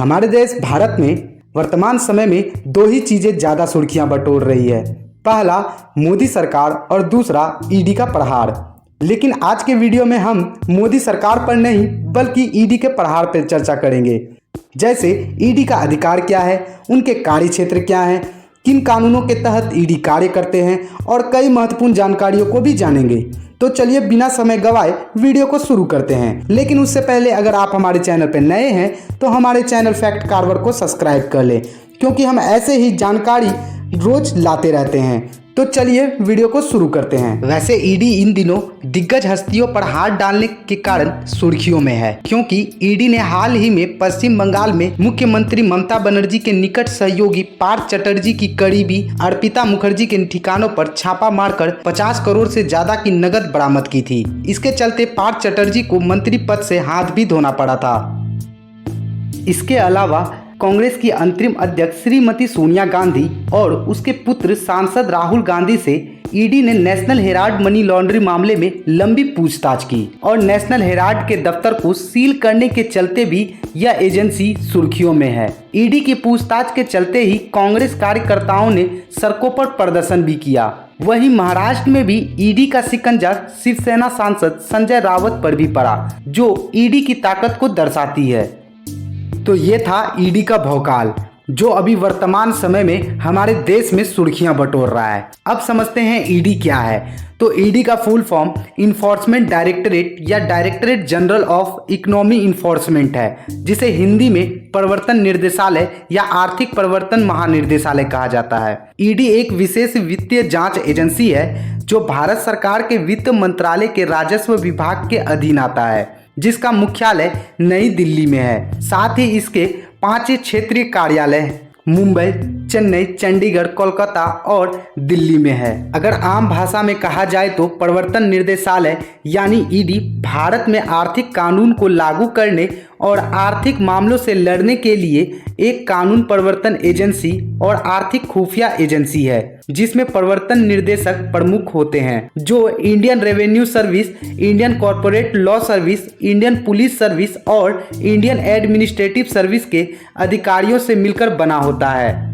हमारे देश भारत में वर्तमान समय में दो ही चीजें ज्यादा सुर्खियां बटोर रही है। पहला मोदी सरकार और दूसरा ईडी का प्रहार। लेकिन आज के वीडियो में हम मोदी सरकार पर नहीं बल्कि ईडी के प्रहार पर चर्चा करेंगे। जैसे ईडी का अधिकार क्या है, उनके कार्य क्षेत्र क्या है, किन कानूनों के तहत ईडी कार्य करते हैं और कई महत्वपूर्ण जानकारियों को भी जानेंगे। तो चलिए बिना समय गवाए वीडियो को शुरू करते हैं। लेकिन उससे पहले अगर आप हमारे चैनल पर नए हैं तो हमारे चैनल फैक्ट कार्वर को सब्सक्राइब कर लें, क्योंकि हम ऐसे ही जानकारी रोज लाते रहते हैं। तो चलिए वीडियो को शुरू करते हैं। वैसे ईडी इन दिनों दिग्गज हस्तियों पर हाथ डालने के कारण सुर्खियों में है, क्योंकि ईडी ने हाल ही में पश्चिम बंगाल में मुख्यमंत्री ममता बनर्जी के निकट सहयोगी पार्थ चटर्जी की करीबी अर्पिता मुखर्जी के ठिकानों पर छापा मारकर 50 करोड़ से ज्यादा की नकद बरामद की थी। इसके चलते पार्थ चटर्जी को मंत्री पद से हाथ भी धोना पड़ा था। इसके अलावा कांग्रेस की अंतरिम अध्यक्ष श्रीमती सोनिया गांधी और उसके पुत्र सांसद राहुल गांधी से ईडी ने नेशनल हेराल्ड मनी लॉन्ड्रिंग मामले में लंबी पूछताछ की और नेशनल हेराल्ड के दफ्तर को सील करने के चलते भी यह एजेंसी सुर्खियों में है। ईडी की पूछताछ के चलते ही कांग्रेस कार्यकर्ताओं ने सड़कों पर प्रदर्शन भी किया। वहीं महाराष्ट्र में भी ईडी का शिकंजा शिवसेना सांसद संजय रावत पर भी पड़ा, जो ईडी की ताकत को दर्शाती है। तो ये था ईडी का भौकाल, जो अभी वर्तमान समय में हमारे देश में सुर्खियां बटोर रहा है। अब समझते हैं ईडी क्या है। तो ईडी का फुल फॉर्म इन्फोर्समेंट डायरेक्टरेट या directorate general of economy enforcement है, जिसे हिंदी में प्रवर्तन निर्देशालय या आर्थिक प्रवर्तन महानिर्देशालय कहा जाता है। ईडी एक विशेष वित्तीय जांच एजेंसी है जो भारत सरकार के वित्त मंत्रालय के राजस्व विभाग के अधीन आता है, जिसका मुख्यालय नई दिल्ली में है। साथ ही इसके 5 क्षेत्रीय कार्यालय मुंबई, चेन्नई, चंडीगढ़, कोलकाता और दिल्ली में है। अगर आम भाषा में कहा जाए तो प्रवर्तन निर्देशालय यानी ईडी भारत में आर्थिक कानून को लागू करने और आर्थिक मामलों से लड़ने के लिए एक कानून प्रवर्तन एजेंसी और आर्थिक खुफिया एजेंसी है, जिसमें प्रवर्तन निर्देशक प्रमुख होते हैं, जो Indian revenue service, Indian corporate law service, Indian police service और इंडियन एडमिनिस्ट्रेटिव सर्विस के अधिकारियों से मिलकर बना होता है।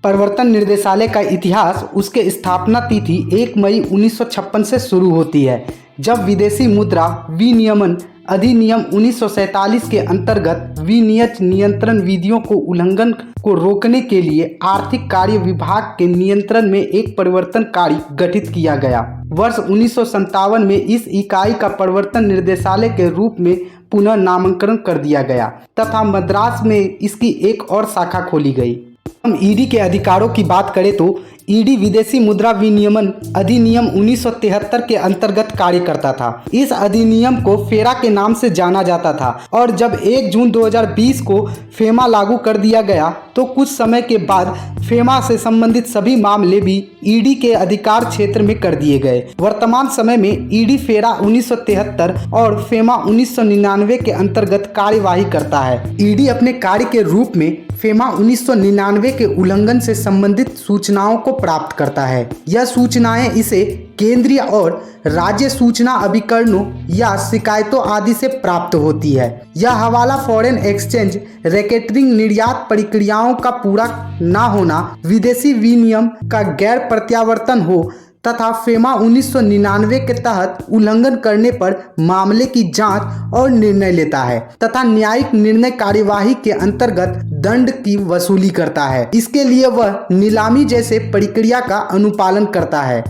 प्रवर्तन निर्देशालय का इतिहास उसके स्थापना तिथि 1 मई 1956 से शुरू होती है, जब विदेशी मुद्रा विनियमन अधिनियम 1947 के अंतर्गत विनियत नियंत्रण विधियों को उल्लंघन को रोकने के लिए आर्थिक कार्य विभाग के नियंत्रण में एक प्रवर्तनकारी गठित किया गया। वर्ष 1957 में इस इकाई का प्रवर्तन निर्देशालय के रूप में पुनः नामकरण कर दिया गया तथा मद्रास में इसकी एक और शाखा खोली गई। हम ईडी के अधिकारों की बात करें तो ईडी विदेशी मुद्रा विनियमन अधिनियम 1973 के अंतर्गत कार्य करता था। इस अधिनियम को फेरा के नाम से जाना जाता था और जब 1 जून 2020 को फेमा लागू कर दिया गया तो कुछ समय के बाद फेमा से संबंधित सभी मामले भी ईडी के अधिकार क्षेत्र में कर दिए गए। वर्तमान समय में ईडी फेरा 1973 और फेमा 1999 के अंतर्गत कार्यवाही करता है। ईडी अपने कार्य के रूप में फेमा 1999 के उल्लंघन से संबंधित सूचनाओं को प्राप्त करता है। यह सूचनाएं इसे केंद्रीय और राज्य सूचना अभिकरणों या शिकायतों आदि से प्राप्त होती है। यह हवाला फॉरेन एक्सचेंज रैकेटिंग निर्यात प्रक्रियाओं का पूरा ना होना, विदेशी विनियम का गैर प्रत्यावर्तन हो तथा फेमा 1999 के तहत उल्लंघन करने पर मामले की जांच और निर्णय लेता है तथा न्यायिक निर्णय कार्यवाही के अंतर्गत दंड की वसूली करता है। इसके लिए वह नीलामी जैसे प्रक्रिया का अनुपालन करता है।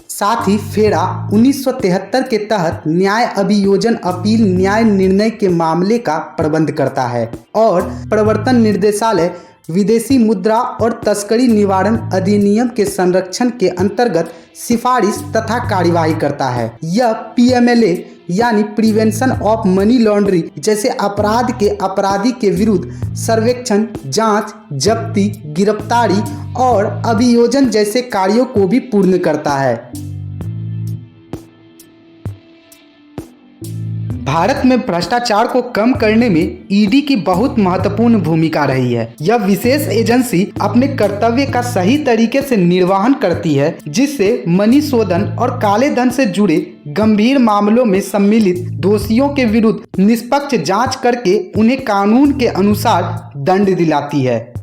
साथ ही फेरा 1973 के तहत न्याय अभियोजन अपील न्याय निर्णय के मामले का प्रबंध करता है और प्रवर्तन निर्देशालय विदेशी मुद्रा और तस्करी निवारण अधिनियम के संरक्षण के अंतर्गत सिफारिश तथा कार्यवाही करता है। यह पीएमएलए यानी प्रिवेंशन ऑफ मनी लॉन्ड्रिंग जैसे अपराध के अपराधी के विरुद्ध सर्वेक्षण, जांच, जब्ती, गिरफ्तारी और अभियोजन जैसे कार्यों को भी पूर्ण करता है। भारत में भ्रष्टाचार को कम करने में ईडी की बहुत महत्वपूर्ण भूमिका रही है। यह विशेष एजेंसी अपने कर्तव्य का सही तरीके से निर्वहन करती है, जिससे मनी शोधन और काले धन से जुड़े गंभीर मामलों में सम्मिलित दोषियों के विरुद्ध निष्पक्ष जांच करके उन्हें कानून के अनुसार दंड दिलाती है।